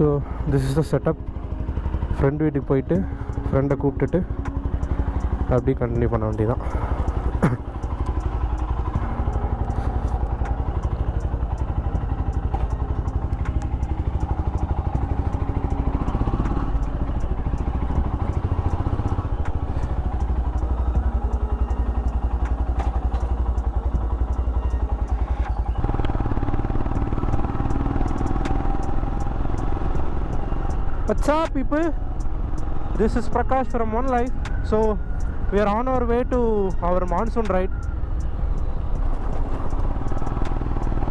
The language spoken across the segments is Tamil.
So this is the setup. Friend வீட்டுக்கு போயிட்டு ஃப்ரெண்டை கூப்பிட்டுட்டு அப்படியே கண்டினியூ பண்ண வேண்டியதான். What's up people? This is Prakash from One Life. So we are on our way to our monsoon ride.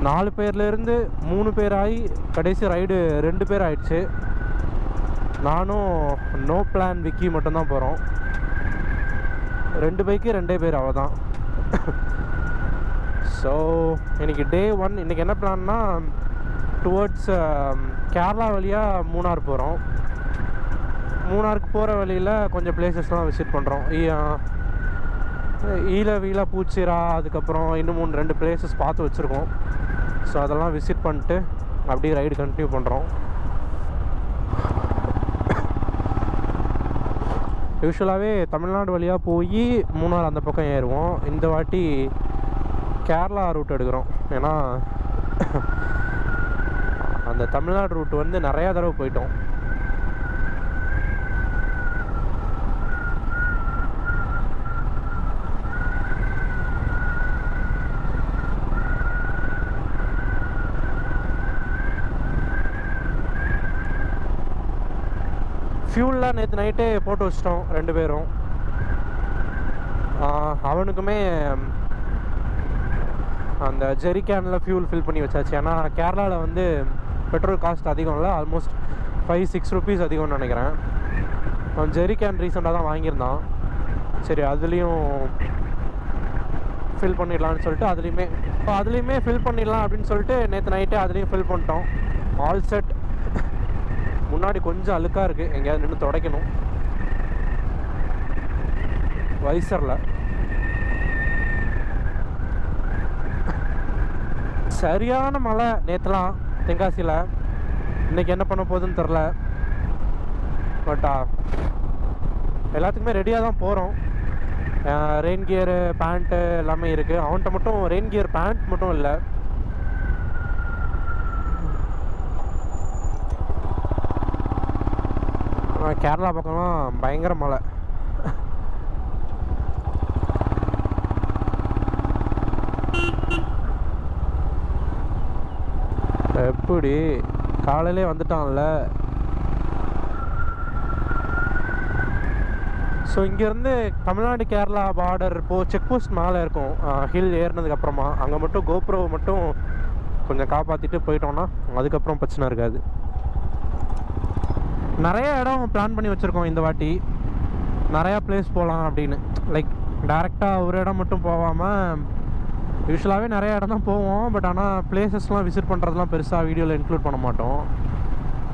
4 பேர்லேருந்து 3 பேர் ஆகி கடைசி ரைடு 2 பேர் ஆயிடுச்சு. நானும் நோ பிளான் விக்கி மட்டும்தான் போகிறோம். 2 பைக்கு 2 பேர் அவ்வளோதான். ஸோ இன்றைக்கி டே 1. இன்றைக்கி என்ன பிளான்னா டுவர்ட்ஸ் கேரளா வழியாக மூணார் போகிறோம். மூணாருக்கு போகிற வழியில் கொஞ்சம் பிளேசஸ்லாம் விசிட் பண்ணுறோம். வீலா பூச்சிரா, அதுக்கப்புறம் இன்னும் 2 பிளேசஸ் பார்த்து வச்சுருக்கோம். ஸோ அதெல்லாம் விசிட் பண்ணிட்டு அப்படியே ரைடு கண்டினியூ பண்ணுறோம். யூஸ்வலாகவே தமிழ்நாடு வழியாக போய் மூணார் அந்த பக்கம் ஏறுவோம். இந்த வாட்டி கேரளா ரூட் எடுக்கிறோம். ஏன்னா அந்த தமிழ்நாடு ரூட் வந்து நிறையா தடவை போயிட்டோம். ஃபியூல்லாம் நேற்று நைட்டே போட்டு வச்சிட்டோம் 2 பேரும். அவனுக்குமே அந்த ஜெரிகேனில் ஃபியூல் ஃபில் பண்ணி வச்சாச்சு. ஏன்னா கேரளாவில் வந்து பெட்ரோல் காஸ்ட் அதிகம் இல்லை, ஆல்மோஸ்ட் 5-6 ருபீஸ் அதிகம்னு நினைக்கிறேன். அவன் ஜெரிகேன் ரீசெண்டாக தான் வாங்கியிருந்தான். சரி அதுலேயும் ஃபில் பண்ணிடலான்னு சொல்லிட்டு அதுலேயுமே ஃபில் பண்ணிடலாம் அப்படின்னு சொல்லிட்டு நேற்று நைட்டே அதுலேயும் ஃபில் பண்ணிட்டோம். All set. முன்னாடி கொஞ்சம் அழுக்காக இருக்குது, எங்கேயாவது நின்று துடைக்கணும். வைசரில் சரியான மழை நேற்றுலாம் தென்காசியில். இன்றைக்கி என்ன பண்ண போகுதுன்னு தெரில. பட்டா எல்லாத்துக்குமே ரெடியாக தான் போகிறோம். ரெயின் கியரு, பேண்ட்டு எல்லாமே இருக்குது. அவன்கிட்ட மட்டும் ரெயின் கியர் பேண்ட் மட்டும் இல்லை. கேரளா பக்கம்லாம் பயங்கர மழை. எப்படி காலையிலே வந்துட்டான்ல. ஸோ இங்கேருந்து Tamil Nadu Kerala border check post மேலே இருக்கும். ஹில் ஏறினதுக்கப்புறமா அங்கே மட்டும் கோப்ரோ மட்டும் கொஞ்சம் காப்பாற்றிட்டு போயிட்டோன்னா அதுக்கப்புறம் பிரச்சனை இருக்காது. நிறைய இடம் பிளான் பண்ணி வச்சுருக்கோம் இந்த வாட்டி. நிறையா பிளேஸ் போகலாம் அப்படின்னு. லைக் டேரெக்டாக ஒரு இடம் மட்டும் போகாமல் யூஸ்வலாகவே நிறைய இடம் தான் போவோம். பட் ஆனால் பிளேசஸ்லாம் விசிட் பண்ணுறதுலாம் பெருசாக வீடியோவில் இன்க்ளூட் பண்ண மாட்டோம்.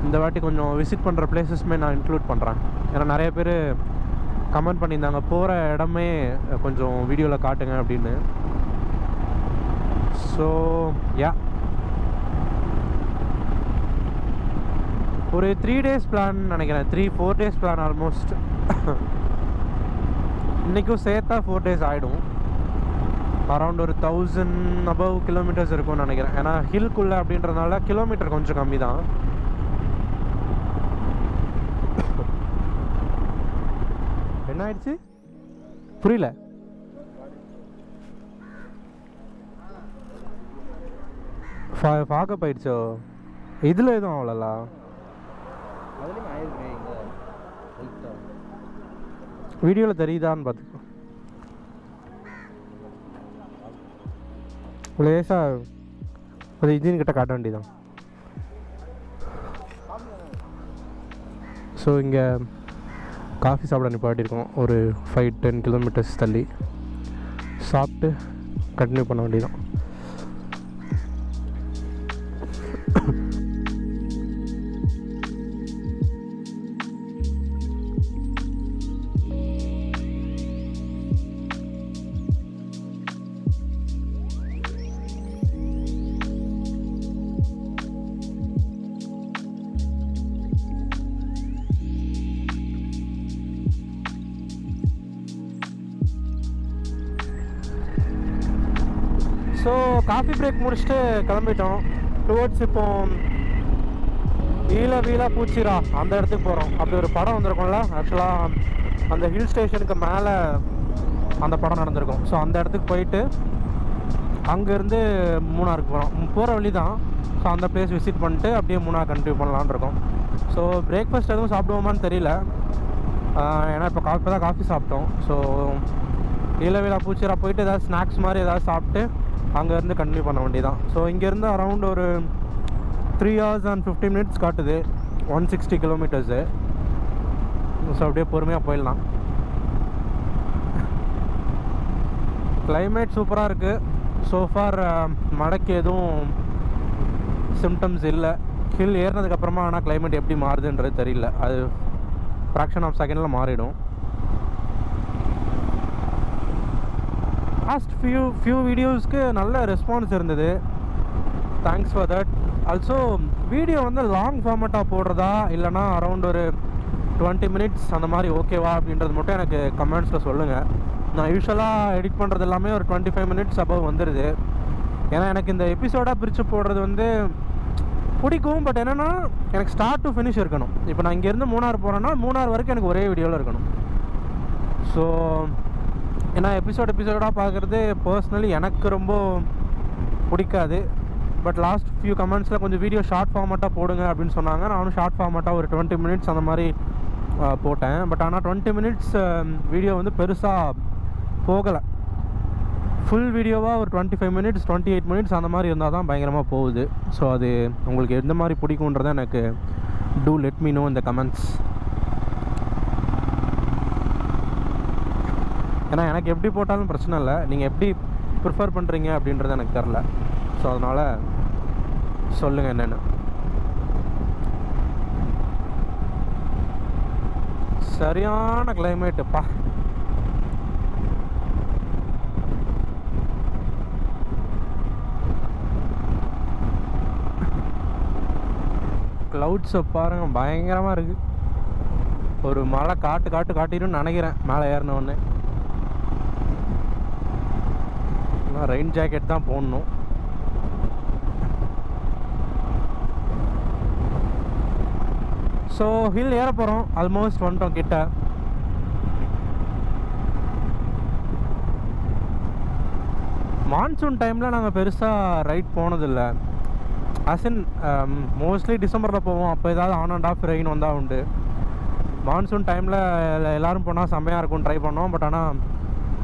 இந்த வாட்டி கொஞ்சம் விசிட் பண்ணுற பிளேசஸ்மே நான் இன்க்ளூட் பண்ணுறேன். ஏன்னா நிறைய பேர் கமெண்ட் பண்ணியிருந்தாங்க போகிற இடமே கொஞ்சம் வீடியோவில் காட்டுங்க அப்படின்னு. ஸோ யா ஒரு 3 days பிளான் நினைக்கிறேன். 3-4 days பிளான் ஆல்மோஸ்ட். இன்றைக்கும் சேர்த்தா 4 days ஆகிடும். அரௌண்ட் ஒரு 1000 above கிலோமீட்டர்ஸ் இருக்கும்னு நினைக்கிறேன். ஏன்னா ஹில்குள்ளே அப்படின்றதுனால கிலோமீட்டர் கொஞ்சம் கம்மி தான். என்ன ஆயிடுச்சு புரியல. ஃபாகப் ஆயிடுச்சோ? இதில் எதுவும் அவ்வளோலா வீடியோவில் தெரியுதான்னு பார்த்துக்கோ. லேசாக ஒரு இன்ஜின் கிட்ட காட்ட வேண்டியதான். ஸோ இங்கே காஃபி சாப்பிட நிப்பாட்டியிருக்கோம். ஒரு 5-10 கிலோமீட்டர்ஸ் தள்ளி சாப்பிட்டு கண்டினியூ பண்ண வேண்டியதான். ஸோ காஃபி பிரேக் முடிச்சுட்டு கிளம்பிட்டோம். டுவர்ட்ஸ் இப்போ வீலா பூச்சிரா அந்த இடத்துக்கு போகிறோம். அப்படி ஒரு படம் வந்திருக்கும்ல, ஆக்சுவலாக அந்த ஹில் ஸ்டேஷனுக்கு மேலே அந்த படம் நடந்திருக்கும். ஸோ அந்த இடத்துக்கு போயிட்டு அங்கேருந்து மூணாருக்கு போகிறோம். போகிற வழி தான். ஸோ அந்த பிளேஸ் விசிட் பண்ணிட்டு அப்படியே மூணார் கண்டினியூ பண்ணலான்னு இருக்கோம். ஸோ பிரேக்ஃபாஸ்ட் எதுவும் சாப்பிடுவோமான்னு தெரியல, ஏன்னா இப்போ தான் காஃபி சாப்பிட்டோம். ஸோ வீலா பூச்சிரா போயிட்டு ஏதாவது ஸ்நாக்ஸ் மாதிரி ஏதாவது சாப்பிட்டு அங்கேருந்து கண்டினியூ பண்ண வேண்டியதான். ஸோ இங்கேருந்து அரௌண்ட் ஒரு 3 hours and 15 minutes காட்டுது, 160 kilometers. ஸோ அப்படியே பொறுமையாக போயிடலாம். கிளைமேட் சூப்பராக இருக்குது. ஸோஃபார் மழைக்கு எதுவும் சிம்டம்ஸ் இல்லை. ஹில் ஏறினதுக்கப்புறமா ஆனால் கிளைமேட் எப்படி மாறுதுன்றது தெரியல, அது ஃப்ராக்ஷன் ஆஃப் செகண்டில் மாறிடும். லாஸ்ட் ஃபியூ வீடியோஸ்க்கு நல்ல ரெஸ்பான்ஸ் இருந்தது, thanks for that. Also video வந்து லாங் ஃபார்மேட்டாக போடுறதா இல்லைனா அரௌண்ட் ஒரு 20 minutes அந்த மாதிரி ஓகேவா அப்படின்றது மட்டும் எனக்கு கமெண்ட்ஸில் சொல்லுங்கள். நான் யூஸ்வலாக எடிட் பண்ணுறது எல்லாமே ஒரு 25 minutes above வந்துடுது. ஏன்னா எனக்கு இந்த எபிசோடாக பிரித்து போடுறது வந்து பிடிக்கும். பட் என்னென்னா எனக்கு ஸ்டார்ட் டு ஃபினிஷ் இருக்கணும். இப்போ நான் இங்கேருந்து மூணார் போகிறேன்னா மூணார் வரைக்கும் எனக்கு ஒரே வீடியோவில் இருக்கணும். ஸோ ஏன்னா எபிசோடாக பார்க்குறது பர்சனலி எனக்கு ரொம்ப பிடிக்காது. பட் லாஸ்ட் ஃபியூ கமெண்ட்ஸில் கொஞ்சம் வீடியோ ஷார்ட் ஃபார்மேட்டாக போடுங்க அப்படின்னு சொன்னாங்க. நானும் ஷார்ட் ஃபார்மேட்டாக ஒரு 20 minutes அந்த மாதிரி போட்டேன். பட் ஆனால் 20 minutes வீடியோ வந்து பெருசாக போகலை. ஃபுல் வீடியோவாக ஒரு 25 minutes 28 minutes அந்த மாதிரி இருந்தால் தான் பயங்கரமாக போகுது. ஸோ அது உங்களுக்கு எந்த மாதிரி பிடிக்குன்றதை எனக்கு டூ லெட் மீ நோ இந்த கமெண்ட்ஸ். ஏன்னா எனக்கு எப்படி போட்டாலும் பிரச்சனை இல்லை, நீங்கள் எப்படி ப்ரிஃபர் பண்ணுறீங்க அப்படின்றது எனக்கு தெரில. ஸோ அதனால் சொல்லுங்கள் என்னென்னு. சரியான கிளைமேட்டுப்பா. க்ளவுட்ஸை பாருங்கள், பயங்கரமாக இருக்குது. ஒரு மழை காட்டிடுன்னு நினைக்கிறேன் மேலே ஏறினோடனே. ரெயின் ஜாக்கெட் தான் போடணும். ஸோ ஹில் ஏற போகிறோம், ஆல்மோஸ்ட் வந்துட்டோம் கிட்ட. மான்சூன் டைமில் நாங்கள் பெருசாக ரைட் போனதில்லை. அசின் மோஸ்ட்லி டிசம்பரில் போவோம், அப்போ ஏதாவது ஆன் அண்ட் ஆஃப் ரெயின் வந்தால் உண்டு. மான்சூன் டைமில் எல்லோரும் போனால் செம்மையாக இருக்கும், ட்ரை பண்ணோம். பட் ஆனால்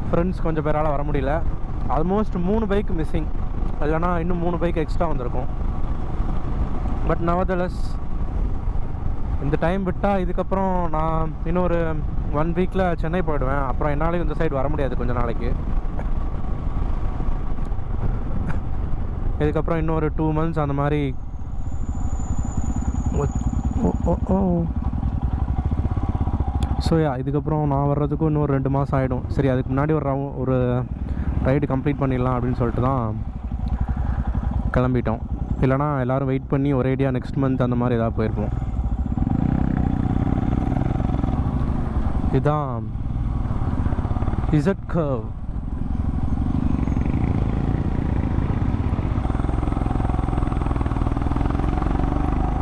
ஃப்ரெண்ட்ஸ் கொஞ்சம் பேரால் வர முடியல. ஆல்மோஸ்ட் 3 பைக் மிஸ்ஸிங், இல்லைனா இன்னும் 3 பைக் எக்ஸ்ட்ரா வந்திருக்கும். பட் நவர்தலஸ் இந்த டைம் விட்டால் இதுக்கப்புறம் நான் இன்னொரு 1 வீக்கில் சென்னை போயிடுவேன். அப்புறம் என்னாலையும் இந்த சைடு வர முடியாது கொஞ்ச நாளைக்கு. இதுக்கப்புறம் இன்னொரு 2 months அந்த மாதிரி. ஸோ இதுக்கப்புறம் நான் வர்றதுக்கும் இன்னொரு 2 மாதம் ஆகிடும். சரி, அதுக்கு முன்னாடி ஒரு ரைடு கம்ப்ளீட் பண்ணிடலாம் அப்படின்னு சொல்லிட்டு தான் கிளம்பிட்டோம். இல்லைனா எல்லோரும் வெயிட் பண்ணி ஒரேடியாக நெக்ஸ்ட் மந்த் அந்த மாதிரி ஏதாவது போயிருப்போம். இதுதான் Z curve.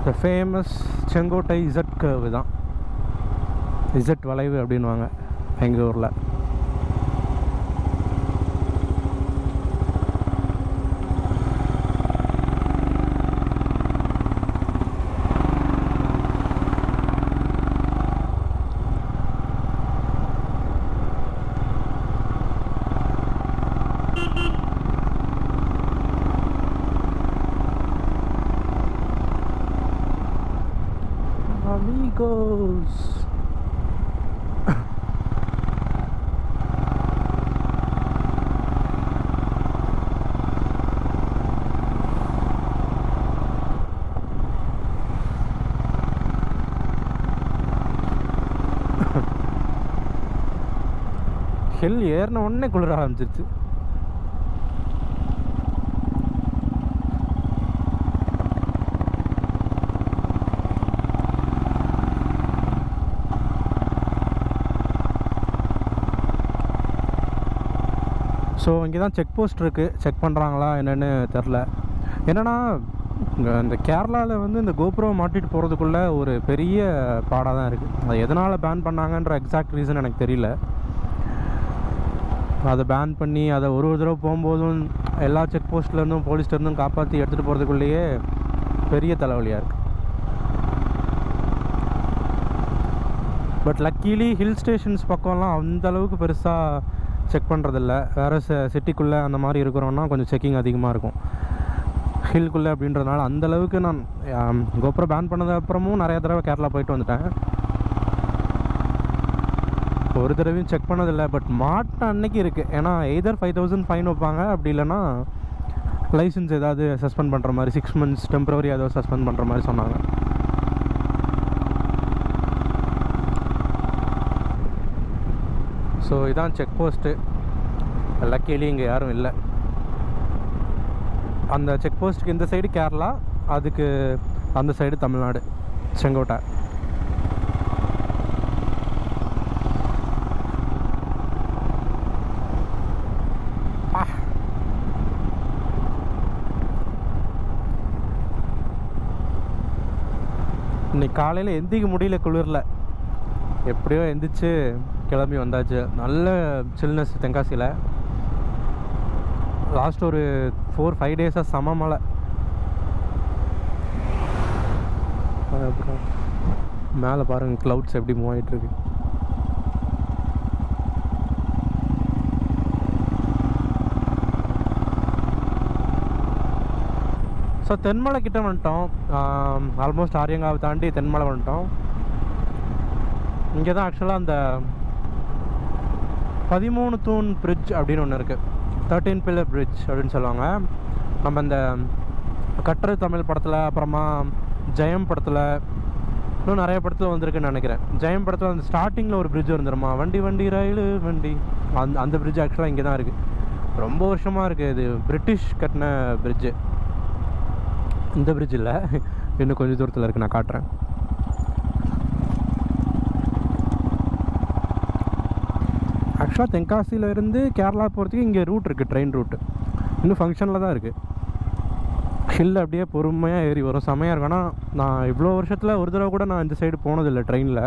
The famous Sengottai Z curve தான், இசட் வளைவு அப்படின்வாங்க எங்கள் ஊரில். Amigos. ஹில் ஏறின உடனே குளிர ஆரம்பிச்சிருச்சு. ஸோ இங்கே தான் செக் போஸ்ட் இருக்குது, செக் பண்ணுறாங்களா என்னென்னு தெரில. என்னென்னா இந்த கேரளாவில் வந்து இந்த கோப்ரோ மாட்டிட்டு போகிறதுக்குள்ளே ஒரு பெரிய பாடாக தான் இருக்குது. அது எதனால் பேன் பண்ணாங்கன்ற எக்ஸாக்ட் ரீசன் எனக்கு தெரியல. அதை பேன் பண்ணி அதை ஒரு தடவை போகும்போதும் எல்லா செக் போஸ்ட்லேருந்தும் போலீஸ்லேருந்தும் காப்பாற்றி எடுத்துகிட்டு போகிறதுக்குள்ளேயே பெரிய தலைவலியாக இருக்குது. பட் லக்கீலி ஹில் ஸ்டேஷன்ஸ் பக்கம்லாம் அந்தளவுக்கு பெருசாக செக் பண்ணுறதில்ல. வேறு சிட்டிக்குள்ளே அந்த மாதிரி இருக்கிறோன்னா கொஞ்சம் செக்கிங் அதிகமாக இருக்கும். ஹில்குள்ளே அப்படின்றதுனால அந்தளவுக்கு நான் கோப்ரோ பேன் பண்ணது அப்புறமும் நிறைய தடவை கேரளா போயிட்டு வந்துட்டேன். ஒரு தடவையும் செக் பண்ணதில்லை. பட் மாட்ட அன்னைக்கு இருக்குது. ஏன்னா எய்தர் 5000 ஃபைன் வைப்பாங்க, அப்படி இல்லைன்னா லைசன்ஸ் ஏதாவது சஸ்பெண்ட் பண்ணுற மாதிரி 6 months டெம்பரவரி ஏதாவது சஸ்பெண்ட் பண்ணுற மாதிரி சொன்னாங்க. ஸோ இதான் செக் போஸ்ட்டு. லக்கீலி இங்கே யாரும் இல்லை. அந்த செக் போஸ்ட்டுக்கு இந்த சைடு கேரளா, அதுக்கு அந்த சைடு தமிழ்நாடு, செங்கோட்டை. இன்னைக்கு காலையில் எந்திக்க முடியல குளிரில். எப்படியோ எந்திரிச்சு கிளம்பி வந்தாச்சு. நல்ல சில்னஸ் தென்காசியில். லாஸ்ட் ஒரு 4-5 டேஸாக செம மழை. அப்புறம் மேலே பாருங்கள் க்ளவுட்ஸ் எப்படி மூவ் ஆகிட்டுருக்கு. ஸோ தென்மலை கிட்ட வந்துட்டோம். ஆல்மோஸ்ட் ஆரியங்காவை தாண்டி தென்மலை வந்துட்டோம். இங்கே தான் ஆக்சுவலாக அந்த 13 தூண் பிரிட்ஜ் அப்படின்னு ஒன்று இருக்குது. 13 pillar bridge அப்படின்னு சொல்லுவாங்க. நம்ம இந்த கட்டுரை தமிழ் படத்தில், அப்புறமா ஜெயம் படத்தில், இன்னும் நிறைய படத்தில் வந்திருக்குன்னு நினைக்கிறேன். ஜெயம் படத்தில் அந்த ஸ்டார்டிங்கில் ஒரு பிரிட்ஜ் வந்துருமா, வண்டி வண்டி ரயில் வண்டி, அந்த பிரிட்ஜ் ஆக்சுவலாக இங்கே தான் இருக்குது. ரொம்ப வருஷமாக இருக்குது. இது பிரிட்டிஷ் கட்டின பிரிட்ஜு. இந்த பிரிட்ஜ் இல்லை, இன்னும் கொஞ்சம் தூரத்தில் இருக்குது, நான் காட்டுறேன். ஆக்சுவலாக தென்காசியிலேருந்து கேரளா போகிறதுக்கு இங்கே ரூட் இருக்குது, ட்ரெயின் ரூட்டு. இன்னும் ஃபங்க்ஷனில் தான் இருக்குது. ஹில் அப்படியே பொறுமையாக ஏறி வரும், செமையாக இருக்கும். ஆனால் நான் இவ்வளோ வருஷத்தில் ஒரு தடவை கூட நான் இந்த சைடு போனதில்லை ட்ரெயினில்.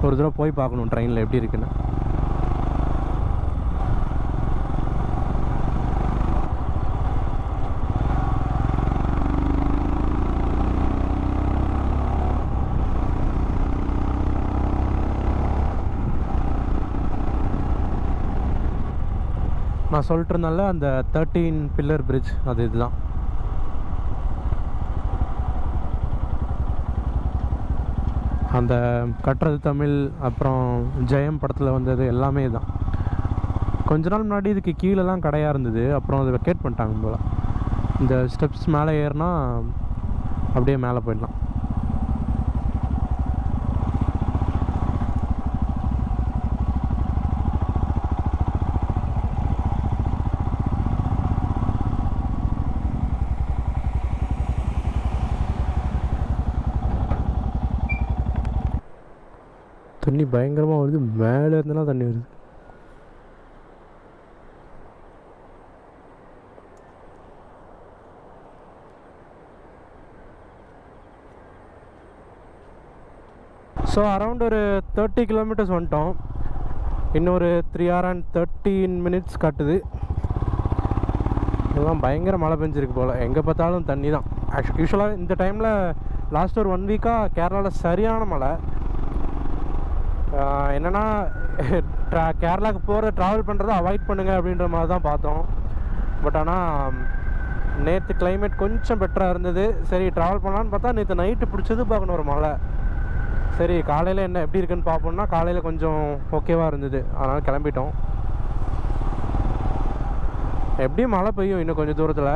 ஒரு தடவை போய் பார்க்கணும் ட்ரெயினில் எப்படி இருக்குன்னு. நான் சொல்லிட்டு இருந்தால அந்த 13 pillar bridge அது இதுதான். அந்த கட்டுறது தமிழ், அப்புறம் ஜெயம் படத்தில் வந்தது எல்லாமே தான். கொஞ்ச நாள் முன்னாடி இதுக்கு கீழெல்லாம் கடையாக இருந்தது, அப்புறம் அதை வெக்கேட் பண்ணிட்டாங்க போல். இந்த ஸ்டெப்ஸ் மேலே ஏறினா அப்படியே மேலே போயிடலாம். தண்ணி பயங்கரமாக வருது, மேலே இருந்தெல்லாம் தண்ணி வருது. ஸோ அரௌண்ட் ஒரு 30 kilometers வந்துட்டோம். இன்னொரு 3 hours and 13 minutes காட்டுது. இதெல்லாம் பயங்கர மழை பெஞ்சிருக்கு போல். எங்கே பார்த்தாலும் தண்ணி தான். யூஸ்வலாக இந்த டைமில் லாஸ்ட் ஒரு 1 week-ஆக கேரளாவில் சரியான மழை. என்னென்னா கேரளாவுக்கு போகிற ட்ராவல் பண்ணுறதை அவாய்ட் பண்ணுங்கள் அப்படின்ற மாதிரி தான் பார்த்தோம். பட் ஆனால் நேற்று கிளைமேட் கொஞ்சம் பெட்டராக இருந்தது. சரி ட்ராவல் பண்ணலான்னு பார்த்தா நேற்று நைட்டு பிடிச்சது பார்க்கணும் ஒரு மழை. சரி காலையில் என்ன எப்படி இருக்குன்னு பார்ப்போம்னா காலையில் கொஞ்சம் ஓகேவாக இருந்தது, அதனால் கிளம்பிட்டோம். எப்படியும் மழை பெய்யும் இன்னும் கொஞ்சம் தூரத்தில்.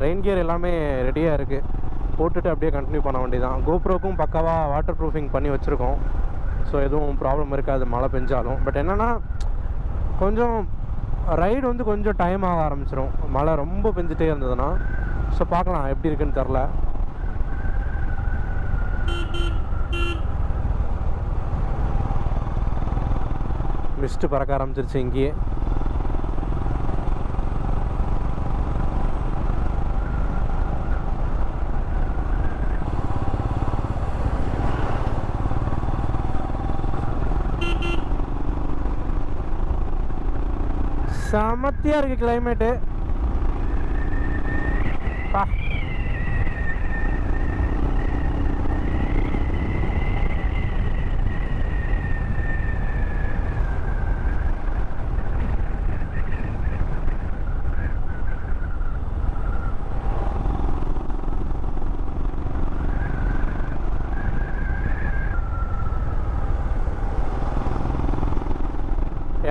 ரெயின் கியர் எல்லாமே ரெடியாக இருக்குது, போட்டுட்டு அப்படியே கண்டினியூ பண்ண வேண்டியதான். கோப்ரோக்கும் பக்காவாக வாட்டர் ப்ரூஃபிங் பண்ணி வச்சுருக்கோம். ஸோ எதுவும் ப்ராப்ளம் இருக்காது மழை பெஞ்சாலும். பட் என்னென்னா கொஞ்சம் ரைடு வந்து கொஞ்சம் டைம் ஆக ஆரம்பிச்சிடும் மழை ரொம்ப பெஞ்சிட்டே இருந்ததுன்னா. ஸோ பார்க்கலாம் எப்படி இருக்குன்னு தெரில. மிஸ்ட்டு பறக்க ஆரம்பிச்சிருச்சு இங்கேயே. செமத்தியாக இருக்குது கிளைமேட்டு. பா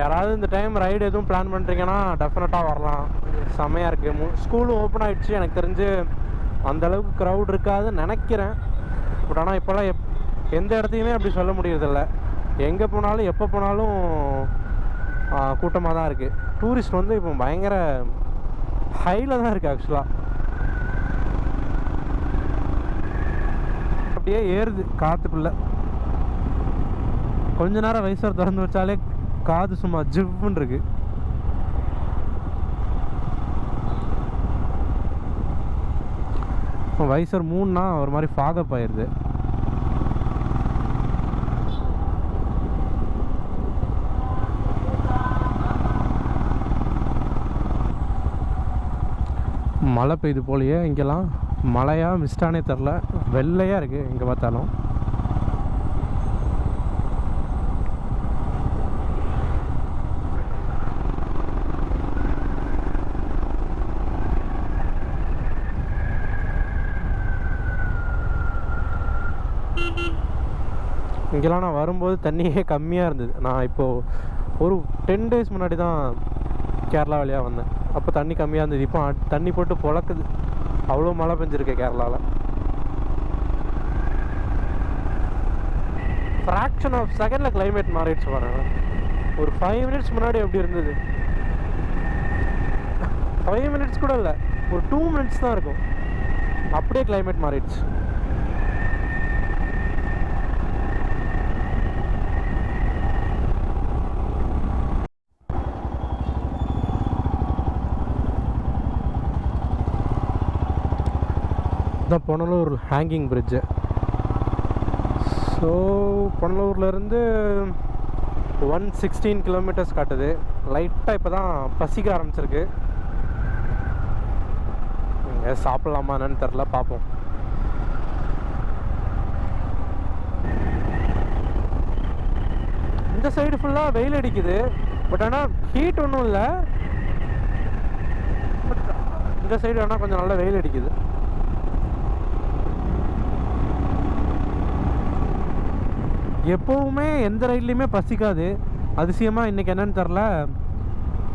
யாராவது இந்த டைம் ரைடு எதுவும் பிளான் பண்ணுறீங்கன்னா டெஃபினட்டாக வரலாம். செம்மையாக இருக்குது. ஸ்கூலும் ஓப்பன் ஆகிடுச்சு. எனக்கு தெரிஞ்சு அந்தளவுக்கு க்ரௌட் இருக்காதுன்னு நினைக்கிறேன். பட் ஆனால் இப்போல்லாம் எந்த இடத்தையுமே அப்படி சொல்ல முடியறதில்ல. எங்கே போனாலும் எப்போ போனாலும் கூட்டமாக தான் இருக்குது. டூரிஸ்ட் வந்து இப்போ பயங்கர ஹையில் தான் இருக்குது ஆக்சுவலாக. அப்படியே ஏறுது காற்றுக்குள்ளே. கொஞ்ச நேரம் வைசர் திறந்து வச்சாலே காது சும்மா ஜிவ்வுன்னு இருக்கு. வைசர் மூணுனா ஒரு மாதிரி ஃபாகப் ஆயிடுது. மழை பெய்யுது போலையே இங்கெல்லாம். மழையா மிஸ்டானே தெரில, வெள்ளையாக இருக்குது எங்கே பார்த்தாலும். இங்கெல்லாம் நான் வரும்போது தண்ணியே கம்மியாக இருந்தது. நான் இப்போது ஒரு 10 days முன்னாடி தான் கேரளா வழியாக வந்தேன். அப்போ தண்ணி கம்மியாக இருந்தது. இப்போ தண்ணி போட்டு பொழக்குது. அவ்வளோ மழை பெஞ்சிருக்கு கேரளாவில். ஃப்ராக்ஷன் ஆஃப் செகண்டில் கிளைமேட் மாறிடுச்சு பாருங்க. ஒரு 5 minutes முன்னாடி எப்படி இருந்தது? 5 minutes கூட இல்லை, ஒரு 2 minutes தான் இருக்கும். அப்படியே கிளைமேட் மாறிடுச்சு. தான் புனலூர் ஹேங்கிங் பிரிட்ஜு. ஸோ புனலூர்லேருந்து 116 kilometers காட்டுது. லைட்டாக இப்போ தான் பசிக்க ஆரம்பிச்சிருக்கு. சாப்பிட்லாமா என்னன்னு தெரில, பார்ப்போம். இந்த சைடு ஃபுல்லாக வெயில் அடிக்குது. பட் ஆனால் ஹீட் ஒன்றும் இல்லை. பட் இந்த சைடு ஆனால் கொஞ்சம் நல்லா வெயில் அடிக்குது. எப்போவுமே எந்த ரயில்லையுமே பசிக்காது. அதிசயமாக இன்றைக்கி என்னன்னு தெரில,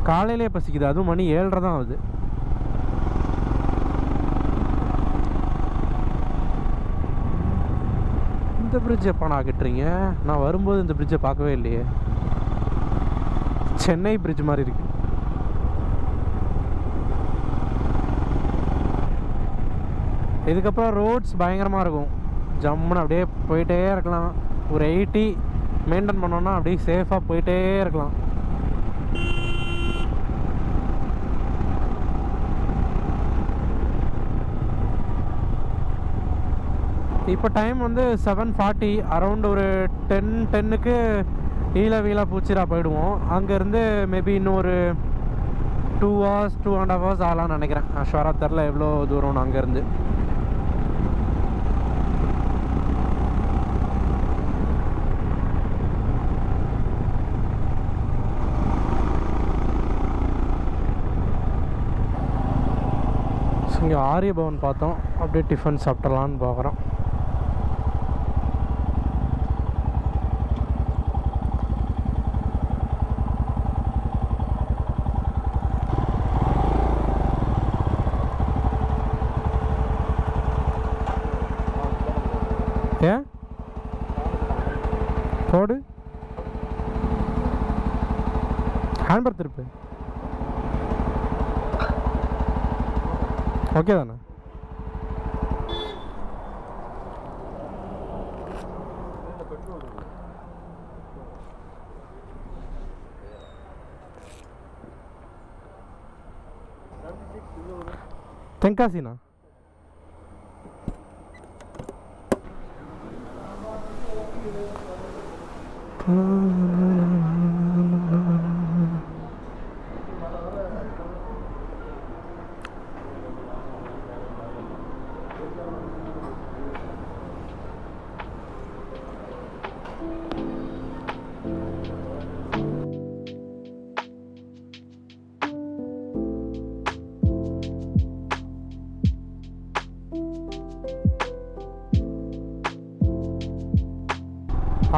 காலையிலே பசிக்குது. அதுவும் மணி 7:30 தான் ஆகுது. இந்த பிரிட்ஜ் எப்போ நான் கட்டுறீங்க? நான் வரும்போது இந்த பிரிட்ஜை பார்க்கவே இல்லையே. சென்னை பிரிட்ஜ் மாதிரி இருக்கு. இதுக்கப்புறம் ரோட்ஸ் பயங்கரமாக இருக்கும். ஜம்முன்னு அப்படியே போயிட்டே இருக்கலாம். ஒரு 80 மெயின்டைன் பண்ணோன்னா அப்படியே சேஃபாக போயிட்டே இருக்கலாம். இப்போ டைம் வந்து 7:40. அரௌண்ட் ஒரு 10:10க்கு வீலா பூச்சிரா போயிடுவோம். அங்கேருந்து மேபி இன்னும் ஒரு 2 hours 2.5 hours ஆகலான்னு நினைக்கிறேன். ஷுவராக தெரில எவ்வளோ தூரம்னு அங்கேருந்து. இங்கே ஆரிய பவன் பார்த்தோம். அப்படியே டிஃபன் சாப்பிடலான்னு பார்க்குறோம். ஏன் போடு ஹேண்ட்பர் திருப்பு. ஓகே தானே? தென்காசிண்ணா.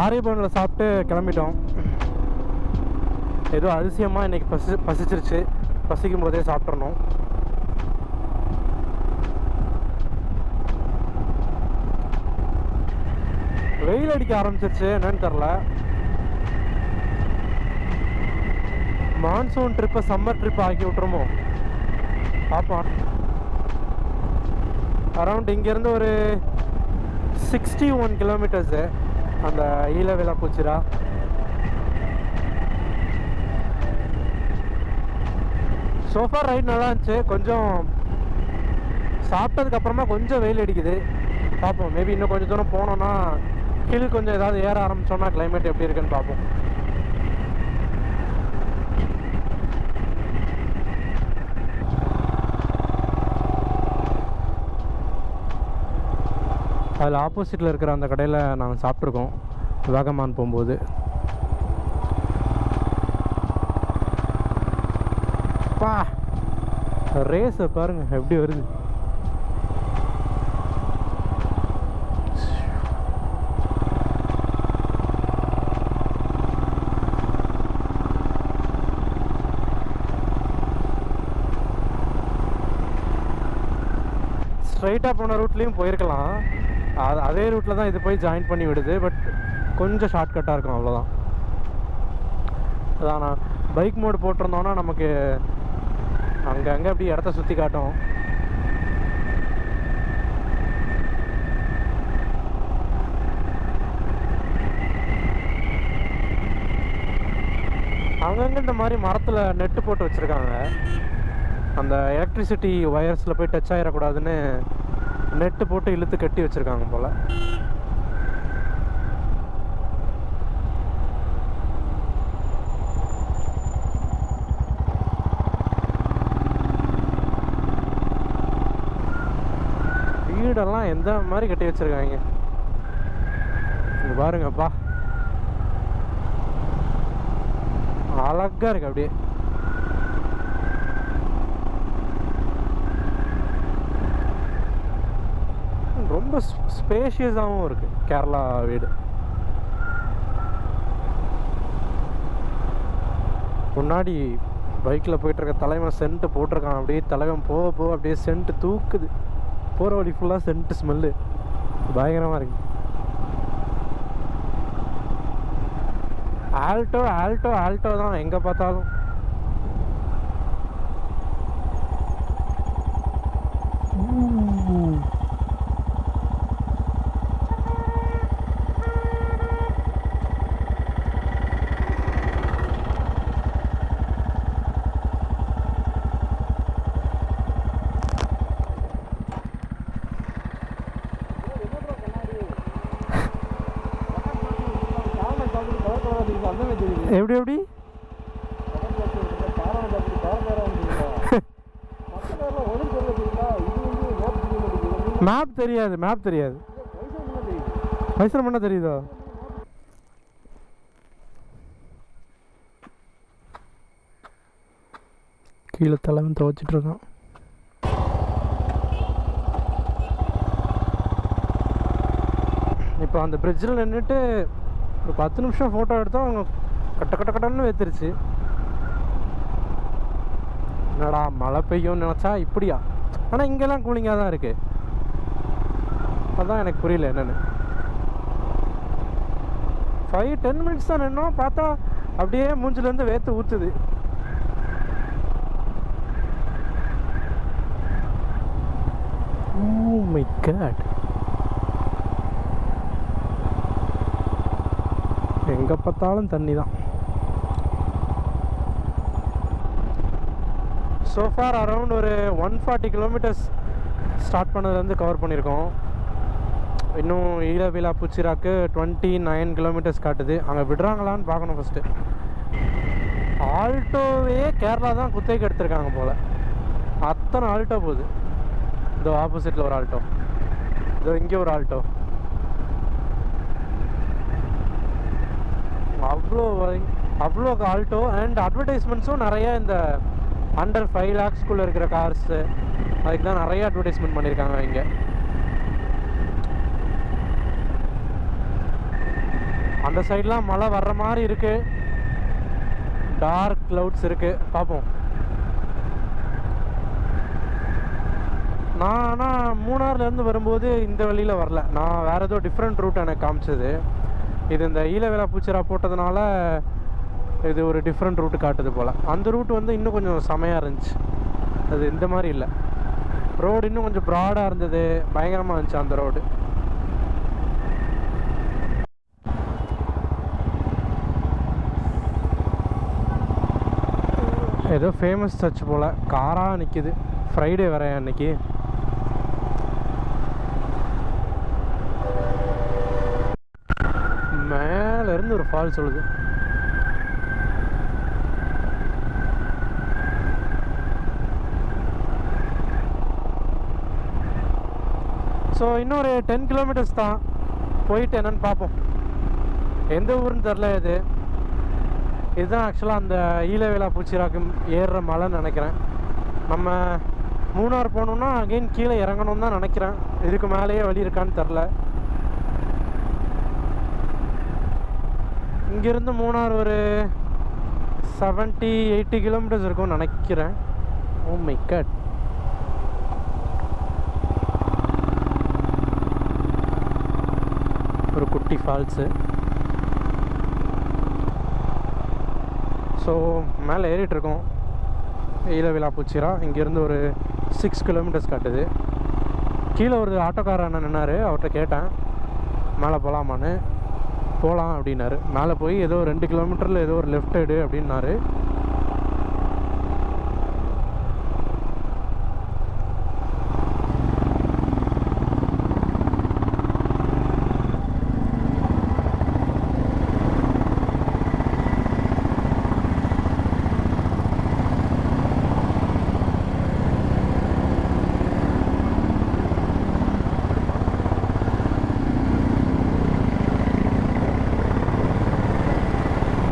ஆரியபவனில் சாப்பிட்டு கிளம்பிட்டோம். ஏதோ அதிசயமாக இன்றைக்கி பசிச்சிருச்சு. பசிக்கும் போதே சாப்பிட்றணும். வெயில் அடிக்க ஆரம்பிச்சிருச்சு, என்னன்னு தெரில. மான்சூன் ட்ரிப்பை சம்மர் ட்ரிப் ஆக்கி விட்டுருமோ பார்ப்போம். அரௌண்ட் இங்கேருந்து ஒரு 61 கிலோமீட்டர்ஸு அந்த ஈழவேலாப்பூச்சிரா. சோஃபா ரைட் நல்லா இருந்துச்சு. கொஞ்சம் சாப்பிட்டதுக்கப்புறமா கொஞ்சம் வெயில் அடிக்குது. பார்ப்போம், மேபி இன்னும் கொஞ்சம் தூரம் போனோன்னா ஹில் கொஞ்சம் ஏதாவது ஏற ஆரம்பித்தோன்னா கிளைமேட் எப்படி இருக்குன்னு பார்ப்போம். அதில் ஆப்போசிட்டில் இருக்கிற அந்த கடையில் நாங்கள் சாப்பிட்ருக்கோம் வாகமான் போகும்போது. பா ரேஸை பாருங்கள் எப்படி வருது. ஸ்ட்ரைட்டாக போன ரூட்லேயும் போயிருக்கலாம். அதே ரூட்டில் தான் இது போய் ஜாயின் பண்ணி விடுது. பட் கொஞ்சம் ஷார்ட்கட்டாக இருக்கும், அவ்வளோதான். அதான் நான் பைக் மோடு போட்டிருந்தோன்னா நமக்கு அங்கங்கே அப்படி இடத்த சுற்றி காட்டும். அங்கங்கே இந்த மாதிரி மரத்தில் நெட்டு போட்டு வச்சுருக்காங்க. அந்த எலக்ட்ரிசிட்டி ஒயர்ஸில் போய் டச் ஆகிடக்கூடாதுன்னு நெட்டு போட்டு இழுத்து கட்டி வச்சுருக்காங்க போல். வீடெல்லாம் எந்த மாதிரி கட்டி வச்சுருக்காங்க இங்கே பாருங்கப்பா, அழகாக இருக்கு. அப்படியே ரொம்ப ஸ்பேஷியஸாகவும் இருக்குது கேரளா வீடு. முன்னாடி பைக்கில் போயிட்டுருக்க தலைவன் சென்ட்டு போட்டிருக்கான். அப்படியே தலைவன் போக போக அப்படியே சென்ட்டு தூக்குது. போகிற வழி ஃபுல்லாக சென்ட்டு ஸ்மெல்லு பயங்கரமாக இருக்குது. ஆல்டோ ஆல்டோ ஆல்டோ தான் எங்கே பார்த்தாலும். எப்படி எப்படி மேப் தெரியாது, மேப் தெரியாது. வைசல் பண்ண தெரியுதோ? கீழே தலைவன் துவைச்சிட்டு இருக்கான். இப்போ அந்த பிரிட்ஜில் நின்றுட்டு ஒரு 10 நிமிஷம் ஃபோட்டோ எடுத்தோம். அவங்க கட்ட கட்ட கட்டன்னு வைத்திருச்சு. என்னடா மழை பெய்யும்னு நினச்சா இப்படியா? ஆனால் இங்கெல்லாம் கூலிங்காக தான் இருக்குது. அதான் எனக்கு புரியல என்னென்னு. 5-10 மினிட்ஸ் தான் நின்னோம். பார்த்தா அப்படியே மூஞ்சிலேருந்து வேர்த்து ஊற்றுது. Oh my God. எங்கே பார்த்தாலும் தண்ணி தான். ஸோ சோஃபார் அரௌண்ட் ஒரு 140 கிலோமீட்டர்ஸ் ஸ்டார்ட் பண்ணதுலேருந்து கவர் பண்ணியிருக்கோம். இன்னும் ஈழவிழா பூச்சிராக்கு 29 கிலோமீட்டர்ஸ் காட்டுது. அங்கே விடுறாங்களான்னு பார்க்கணும் ஃபஸ்ட்டு. ஆல்டோவே கேரளா தான் குத்தகைக்கு எடுத்திருக்காங்க போல். அத்தனை ஆல்டோ போகுது. இதோ ஆப்போசிட்டில் ஒரு ஆல்டோ, இதோ இங்கே ஒரு ஆல்டோ. அவ்வளோ ஆல்டோ அண்ட் அட்வர்டைஸ்மெண்ட்ஸும் நிறைய இந்த அண்டர் 5 lakhsக்குள்ளே இருக்கிற கார்ஸு அதுக்கு தான் நிறைய அட்வர்டைஸ்மெண்ட் பண்ணியிருக்காங்க இங்கே. அந்த சைட்லாம் மழை வர்ற மாதிரி இருக்குது. டார்க் க்ளவுட்ஸ் இருக்குது. பார்ப்போம். நான் ஆனால் மூணார்லேருந்து வரும்போது இந்த வழியில் வரல. நான் வேறு ஏதோ டிஃப்ரெண்ட் ரூட் எனக்கு காமிச்சது. இது இந்த ஈழவிழா பூச்சிரா போட்டதுனால இது ஒரு டிஃப்ரெண்ட் ரூட்டு காட்டுது போல். அந்த ரூட் வந்து இன்னும் கொஞ்சம் செமையாக இருந்துச்சு. அது இந்த மாதிரி இல்லை. ரோடு இன்னும் கொஞ்சம் ப்ராடாக இருந்தது. பயங்கரமாக இருந்துச்சு அந்த ரோடு. ஏதோ ஃபேமஸ் சர்ச் போல் காராக நிற்கிது. ஃப்ரைடே வரேன் அன்னைக்கு. மேலேருந்து ஒரு ஃபால் சொல்லுது. ஸோ இன்னொரு 10 கிலோமீட்டர்ஸ் தான். போயிட்டு என்னென்னு பார்ப்போம். எந்த ஊருன்னு தெரில. இதுதான் ஆக்சுவலாக அந்த ஈழவிழா பூச்சிராக்கு ஏறுற மலைன்னு நினைக்கிறேன். நம்ம மூணார் போகணுன்னா அகெயின் கீழே இறங்கணும்னு தான் நினைக்கிறேன். இதுக்கு மேலேயே வழி இருக்கான்னு தெரில. இங்கேருந்து மூணார் ஒரு 70-80 கிலோமீட்டர்ஸ் இருக்கும்னு நினைக்கிறேன். Oh my God. ஒரு குட்டி ஃபால்ஸு. ஸோ மேலே ஏறிட்டுருக்கோம். ஈழவிழா பூச்சிரா இங்கேருந்து ஒரு 6 கிலோமீட்டர்ஸ் காட்டுது. கீழே ஒரு ஆட்டோக்காரர் அண்ணன் நின்னார். அவர்கிட்ட கேட்டேன் மேலே போகலாமான்னு. போகலாம் அப்படின்னாரு. மேலே போய் ஏதோ 2 கிலோமீட்டரில் ஏதோ ஒரு லெஃப்ட் எடு அப்படின்னாரு.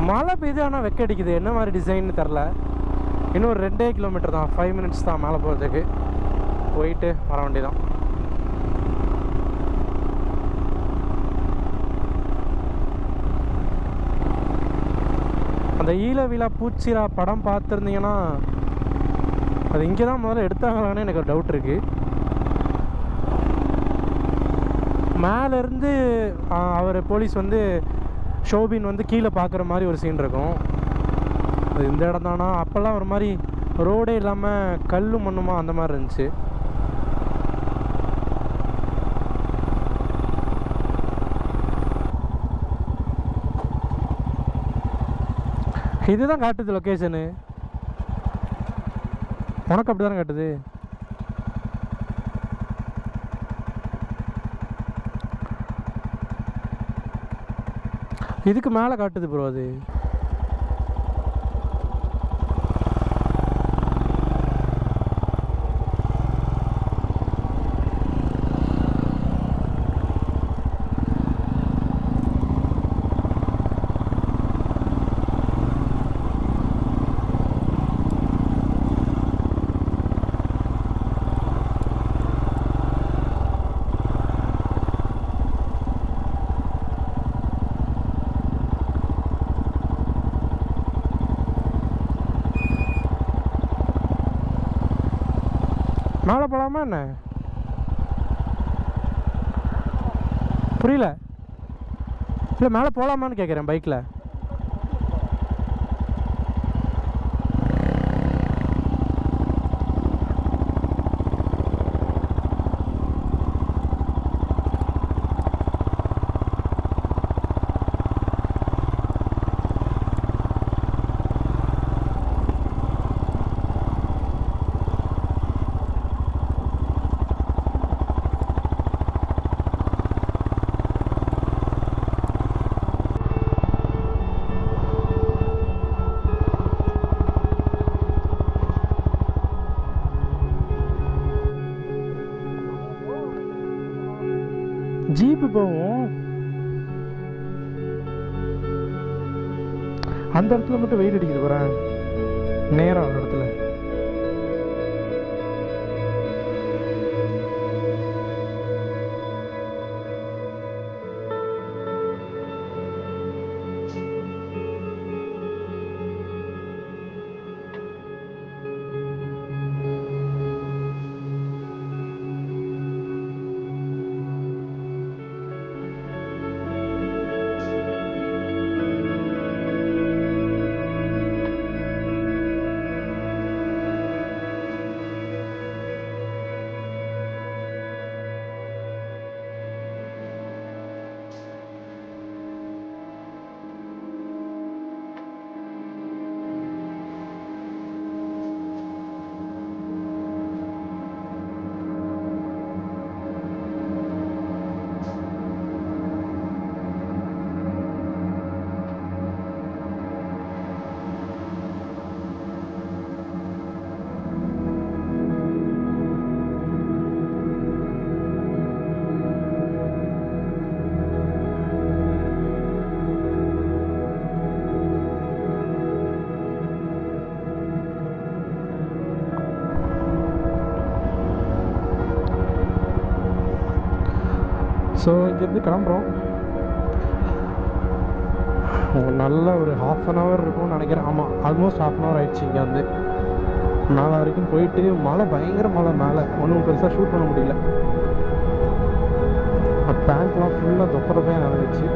மழை பெய்யுது ஆனால் வெக்க அடிக்குது. என்ன மாதிரி டிசைன்னு தெரில. இன்னும் ஒரு 2 கிலோமீட்டர் தான். 5 மினிட்ஸ் தான் மேலே போகிறதுக்கு. போயிட்டு வர வேண்டியதான். அந்த ஈழவிழா பூச்சிரா படம் பார்த்துருந்தீங்கன்னா அது இங்கே தான் முதல்ல எடுத்தாங்களான்னு எனக்கு ஒரு டவுட் இருக்குது. மேலேருந்து அவர் போலீஸ் வந்து ஷோபின் வந்து கீழே பார்க்குற மாதிரி ஒரு சீன் இருக்கும். அது இந்த இடம் தானா? அப்போல்லாம் ஒரு மாதிரி ரோடே இல்லாமல் கல்லும் மண்ணுமா அந்த மாதிரி இருந்துச்சு. இதுதான் காட்டுது லொக்கேஷனு. உனக்கு அப்படி தானே காட்டுது? இதுக்கு மேலே காட்டுது ப்ரோ. அது மேலே போகலாமா என்ன? புரியல. இல்லை மேலே போகலாமான்னு கேட்குறேன் பைக்கில். ஜீப்பு போவோம். அந்த இடத்துல மட்டும் வெயில் அடிக்குது போகிறேன் நேரம் அந்த இடத்துல. ஸோ இங்கேருந்து கிளம்புறோம். நல்ல ஒரு ½ இருக்கும்னு நினைக்கிறேன். ஆமாம், ஆல்மோஸ்ட் ½ ஆயிடுச்சு. இங்கே வந்து மேலே வரைக்கும் போயிட்டு மழை, பயங்கர மழை மேலே. ஒன்றும் பெருசாக ஷூட் பண்ண முடியல. பேண்ட்லாம் ஃபுல்லாக தொப்பையாக நடந்துச்சு.